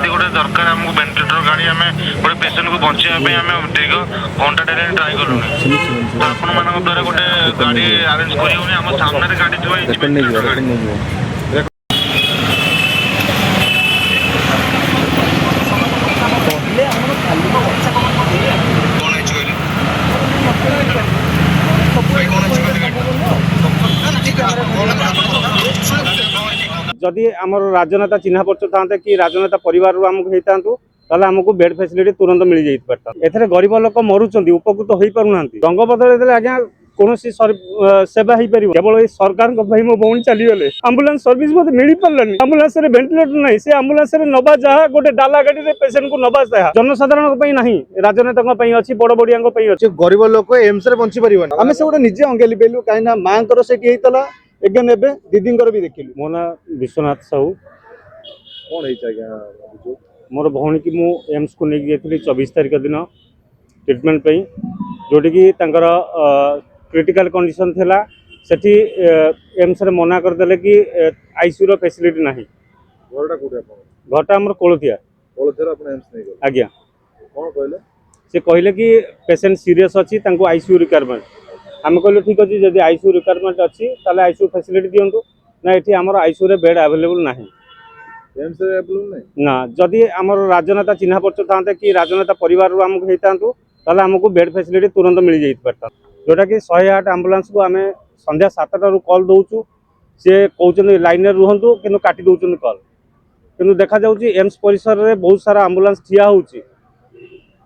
निहाती गोटे दरकार आमको वेंटिलेटर गाड़ी आम गोटे पेसेंट को बचाई आम दीर्घ घंटा ट्राए कलु तो आपण मान द्वारा गोटे गाड़ी आरेंज कर आम सामने गाड़ी थोड़ा जदि आमर राजनेता चिन्ह परिचय था कि राजनेता परिवार आमको होता ताले आमको बेड फैसिलिटी तुरंत मिल जाई पारता एथरे गरीब लोक मरुचंदी उपकृत होई पारुनांती रंग बदल देले आज्ञा कोनोसी सेवा ही परिबो केवल ए सरकार को भाई मो बहन चली गले एम्बुलेंस सर्विस मते मिली परलानी एम्बुलेंस रे वेंटिलेटर नहीं से एम्बुलेंस रे नबा जहा गोटे डाला गाड़ी रे पेशेंट को नबा जहा जनसाधारण को पई नहीं राजनेता को पई अछि बड़ बड़िया को पई अछि गरीब लोक एम्स रे बंची परिबन आमे से गोटे निजे अंगेली बेलु काइना मांकर सेठी हेतला एगे नेबे दीदींकर भी देखिलु मो ना विश्वनाथ साहू कोन हेइ आज्ञा मोर भौणी की मु एम्स को नहीं गई 24 तारीख दिन ट्रिटमेंट पे जोटी की तांकर क्रिटिकल कंडीशन थिला सेठी एम्स रे मना कर देले कि आईसीयू रो फैसिलिटी नाही घरटा कोठे अपन घरटा हमर कोलथिया अपन एम्स नहीं गले आज्ञा कोन कहले से कहले कि पेशेंट सीरियस अछि तांको आईसीयू रिक्वायरमेंट आम कहले ठीक अछि जदि आईसीयू रिक्वायरमेंट अछि ताले आईसीयू फैसिलिटी दियंतु ना एठी हमर आईसीयू रे बेड अवेलेबल नाही एम्स रे अवेलेबल नहीं ना जदि आमर राजनेता चिन्ह परिचय था कि राजनेता परिवार आमको होता ताले आमको बेड फैसिलिटी तुरंत मिल जाई पारता जोटा कि 108 एम्बुलेंस को आम संध्या 7टारू कॉल दउचु से कहउछन लाइन रे रुहंतु किंतु काटी दउछन कॉल किंतु देखा जाउची एम्स परिसर रे बहुत सारा एम्बुलेंस ठिया होउची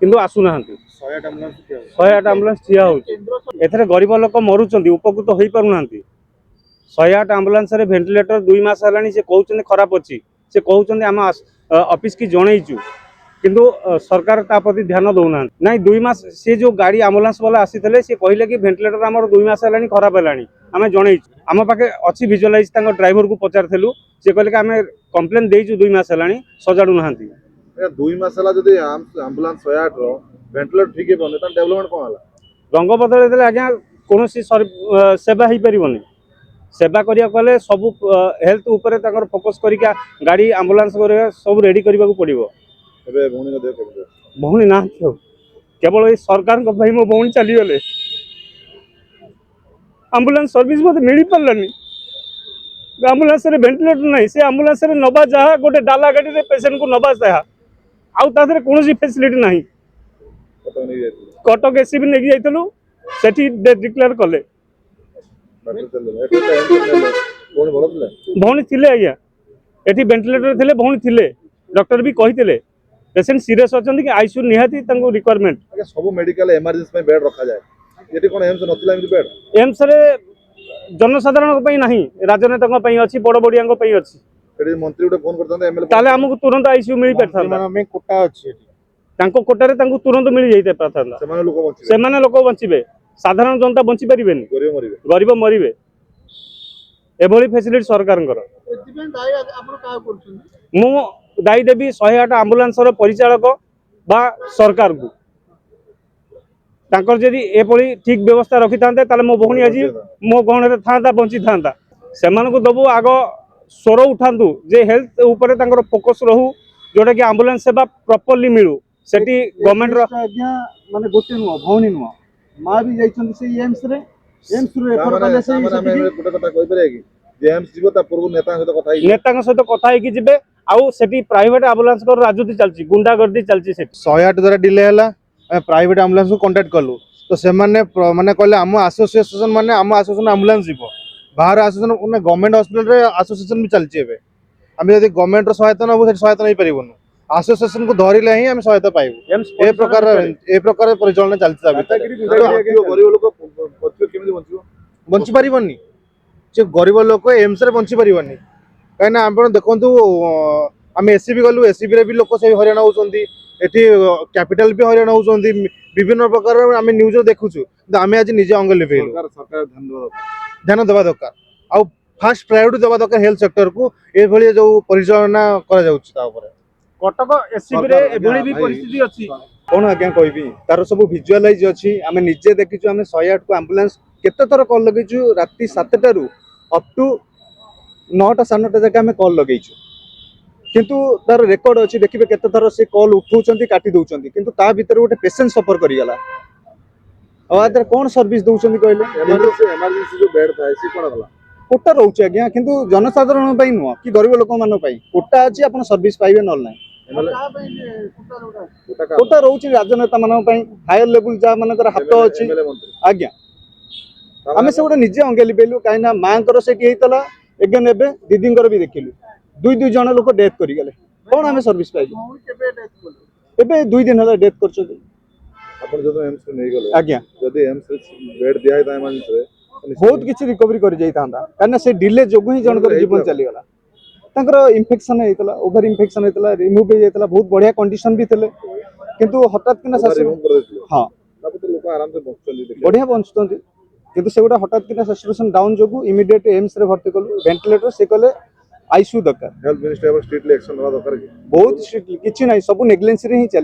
किंतु आसु नाहंती 108 एम्बुलेंस ठिया होउची एथरे गरीब लोक मरुचंदी उपकृत होई पारुनांती 108 एम्बुलेंस रे वेंटिलेटर 2 मास हलानी से कहउछन खराब अछि से कहउछन आम ऑफिस की जणैचु किंतु सरकार ता प्रति ध्यान दउना नहीं 2 मास से जो गाड़ी एम्बुलेंस वाला आसीतले से कहले कि वेंटिलेटर हमर 2 मास हलानी खराब हलानी आमे जणैचु आम पाखे अछि विजुअलाइज तांको ड्राइवर को पचारथेलु से कहले कि आमे कंप्लेन देइचु 2 मास हलानी सजाडु नाहंती 2 मास हला जदी एम्बुलेंस 108 रो वेंटिलेटर ठीक हे बने त डेवलपमेंट कोन हला रंग बदल देले आज्ञा कोनोसी सेवा ही परिबनी सेवा करिया कले सब हेल्थ ऊपर ताकर फोकस करिका गाड़ी एम्बुलेंस करे सब रेडी करबा को पड़िबो एबे भौणी को देख के भौणी ना केवल ए सरकार को भाई मो भौणी चली गले एम्बुलेंस सर्विस मते मिली परलानी एम्बुलेंस रे वेंटिलेटर नहीं से एम्बुलेंस रे नबा जहा गोटे डाला गाड़ी रे पेशेंट को नबा जहा आउ तादरे कोनोसी फैसिलिटी नहीं कटक एसीबी नेकी जाइतलु सेठी डिक्लेयर कले भौणी थिले आज्ञा एठी वेंटिलेटर थिले भौणी थिले डॉक्टर भी कहितले पेशेंट सीरियस अछन कि आईसीयू निहाती तांको रिक्वायरमेंट आगे सब मेडिकल इमरजेंसी में बेड रखा जाए एटी कोन एम्स नथिला एमि बेड एम्स रे जनसाधारण को पई नाही राजनेता को पई अछि बड़ बड़िया को पई अछि एटी मंत्री उठे फोन करथांते एमएलए ताले हमको तुरंत आईसीयू मिली परथांता में कोटा अछि एटी तांको कोटा रे तांको तुरंत मिली जाइते परथांता सेमाने लोक बंचिबे साधारण जनता बंची परिबेनी गरीब मरिबे एभली फैसिलिटी सरकार मु दायी देवी 108 एम्बुलेंस परिचालक बा सरकार को तांकर जदि एभली ठीक व्यवस्था रखि थांते ताले मो भौणी आज मो गहण रे थांता बंची थांता सेमान को दबु आग स्वर उठांतु जे हेल्थ ऊपर तांकर फोकस रहू जोटा कि एम्बुलेंस सेवा प्रॉपर्ली मिलू सेठी गवर्नमेंट रो आज्ञा माने गोटे नुआ भौणी नुआ मां भी जाइछन से एम्स रे रेफर करले से गोटे कथा कहि पारे कि जे एम्स जीवो ता पूर्व नेता सहित कथा है कि जिबे आउ सेठी प्राइवेट एम्बुलेंस को राजनीति चलची गुंडागर्दी चलची सेठी 108 द्वारा डिले हला प्राइवेट एम्बुलेंस को कांटेक्ट करलु तो से माने कहले हम एसोसिएशन माने हम एसोसिएशन एम्बुलेंस जीवो बाहर एसोसिएशन उन्हें गवर्नमेंट हॉस्पिटल रे एसोसिएशन भी चलची एबे हम यदि गवर्नमेंट रो सहायता नबो से सहायता नहीं परिबनु एसोसिएशन को धरिले ही हम सहायता पाइबु ए प्रकार परिचालन चलची गरीब लोक केमिति बंची परिबनी जे गरीब लोक एम्स रे बंची परिबनी कहीं आप देखु आम एसीबी गलु एसीबी रे भी लोक से हरियाणा होउछंदी एठी कैपिटल भी हरियाणा होउछंदी विभिन्न प्रकार आम न्यूज देखुछु आम आज निजे अंग लेबेलु सरकार ध्यान देवा दरकार आ फास्ट प्रायोरिटी देवा दरकार हेल्थ सेक्टर को ए भली जो परिचालना करा जाउछि ता ऊपर कटक एसीबी रे एभली भी परिस्थिति अछि कोन आज्ञा कहबी तार सब विजुअलाइज अछि आम निजे देखिछु आम 108 को एम्बुलेंस केते थर कॉल लगैछु राती 7 टारू अप टू 9टा 9:30 जाके आम कॉल लगैछु କିନ୍ତୁ ତାର ରେକର୍ଡ ଅଛି ଦେଖିବେ କେତେ ଥର ସେ କଲ୍ ଉଠଉଛନ୍ତି କାଟି ଦଉଛନ୍ତି କିନ୍ତୁ ତା ଭିତରେ ଗୋଟେ ପେସେଣ୍ଟ ସଫର କରିଗଲା ଆଉ ଆ ଦେହରେ କଣ ସର୍ଭିସ ଦଉଛନ୍ତି କହିଲେ ଏମର୍ଜେନ୍ସି ଯୋଉ ବେଡ୍ ଥାଏ ସେ କଣ କଲା କୋଟା ରହୁଛି ଆଜ୍ଞା କିନ୍ତୁ ଜନସାଧାରଣ ପାଇଁ ନୁହଁ କି ଗରିବ ଲୋକମାନଙ୍କ ପାଇଁ କୋଟା ଅଛି ଆପଣ ସର୍ଭିସ ପାଇବେ ନହେଲେ ନାହିଁ କୋଟା ରହୁଛି ରାଜନେତା ମାନଙ୍କ ପାଇଁ ହାୟର ଲେବୁଲ ଯାହା ମାନଙ୍କର ହାତ ଅଛି ଆଜ୍ଞା ଆମେ ସେଗୁଡ଼ା ନିଜେ ଅଙ୍ଗେ ଲିଭେଇଲୁ କାହିଁକି ନା ମାଙ୍କର ସେଠି ହେଇଥିଲା ଏଗେନ୍ ଏବେ ଦିଦିଙ୍କର ବି ଦେଖିଲୁ ଦୁଇ ଜଣ ଲୋକ ଡେଥ୍ କରିଗଲେ କଣ ଆମେ ସର୍ଭିସ ପାଇଲୁ ଏବେ 2 ଦିନ ହେଲା ଡେଥ୍ କରିଛନ୍ତି ଆପଣ ଯଦି ଏମ୍ସ ନେଇଗଲେ ଆଜ୍ଞା ଯଦି ଏମ୍ସ ବେଡ୍ ଦିଆ ହେଇଥାଏ ଏମର୍ଜେନ୍ସିରେ ବହୁତ କିଛି ରିକଭରି କରି ଯାଇଥାନ୍ତା କାହିଁକିନା ସେ ଡିଲେ ଯୋଗୁଁ ହିଁ ଜଣଙ୍କର ଜୀବନ ଚାଲିଗଲା ତାଙ୍କର ଇନଫେକ୍ସନ ହେଇଥିଲା ଓଭର ଇନଫେକ୍ସନ ହେଇଥିଲା ରିମୁଭ୍ ହେଇଯାଇଥିଲା ବହୁତ ବଢିଆ କଣ୍ଡିସନ ବି ଥିଲେ କିନ୍ତୁ ହଠାତ୍ କିନା ହଁ ଲୋକ ଆରାମସେ ବଞ୍ଚୁଛନ୍ତି ବଢିଆ ବଞ୍ଚୁଛନ୍ତି କିନ୍ତୁ ସେଗୁଡ଼ା ହଠାତ୍ କିନା ସାଚୁରେସନ ଡାଉନ ଯୋଗୁଁ ଇମିଡିଏଟ ଏମ୍ସ ରେ ଭର୍ତ୍ତି କଲୁ ଭେଣ୍ଟିଲେଟର ସେ କଲେ ଆଇସିୟୁ ଦରକାର ହେଲ୍ଥ ମିନିଷ୍ଟ୍ରି ଷ୍ଟ୍ରିକ୍ଟଲି ଆକ୍ସନ ନେବା ଦରକାର କି ବହୁତ strictly, କିଛି ନାହିଁ ସବୁ ନେଗ୍ଲେନ୍ସରେ ହିଁ ଚାଲିଛି